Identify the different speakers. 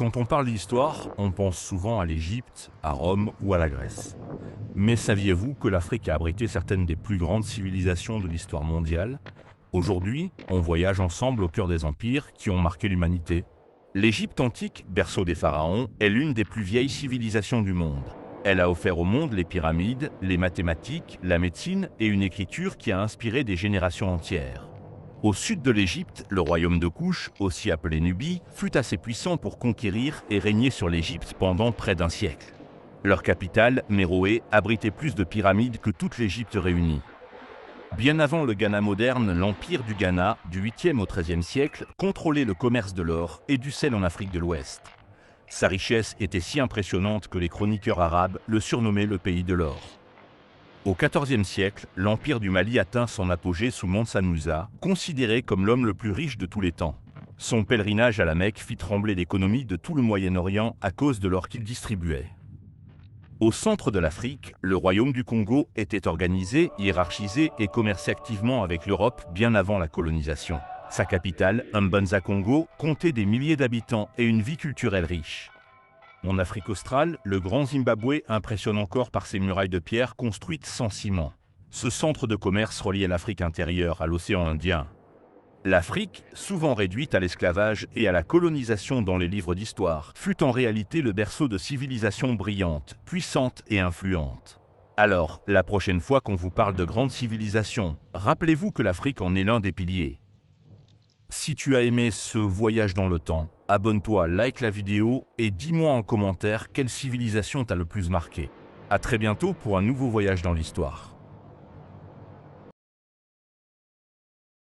Speaker 1: Quand on parle d'histoire, on pense souvent à l'Égypte, à Rome ou à la Grèce. Mais saviez-vous que l'Afrique a abrité certaines des plus grandes civilisations de l'histoire mondiale? Aujourd'hui, on voyage ensemble au cœur des empires qui ont marqué l'humanité. L'Égypte antique, berceau des pharaons, est l'une des plus vieilles civilisations du monde. Elle a offert au monde les pyramides, les mathématiques, la médecine et une écriture qui a inspiré des générations entières. Au sud de l'Égypte, le royaume de Kouch, aussi appelé Nubie, fut assez puissant pour conquérir et régner sur l'Égypte pendant près d'un siècle. Leur capitale, Méroé, abritait plus de pyramides que toute l'Égypte réunie. Bien avant le Ghana moderne, l'empire du Ghana, du 8e au 13e siècle, contrôlait le commerce de l'or et du sel en Afrique de l'Ouest. Sa richesse était si impressionnante que les chroniqueurs arabes le surnommaient le pays de l'or. Au XIVe siècle, l'empire du Mali atteint son apogée sous Mansa Musa, considéré comme l'homme le plus riche de tous les temps. Son pèlerinage à la Mecque fit trembler l'économie de tout le Moyen-Orient à cause de l'or qu'il distribuait. Au centre de l'Afrique, le royaume du Congo était organisé, hiérarchisé et commerçait activement avec l'Europe bien avant la colonisation. Sa capitale, Mbanza-Congo, comptait des milliers d'habitants et une vie culturelle riche. En Afrique australe, le Grand Zimbabwe impressionne encore par ses murailles de pierre construites sans ciment. Ce centre de commerce reliait l'Afrique intérieure à l'océan Indien. L'Afrique, souvent réduite à l'esclavage et à la colonisation dans les livres d'histoire, fut en réalité le berceau de civilisations brillantes, puissantes et influentes. Alors, la prochaine fois qu'on vous parle de grandes civilisations, rappelez-vous que l'Afrique en est l'un des piliers. Si tu as aimé ce voyage dans le temps, abonne-toi, like la vidéo et dis-moi en commentaire quelle civilisation t'a le plus marqué. À très bientôt pour un nouveau voyage dans l'histoire.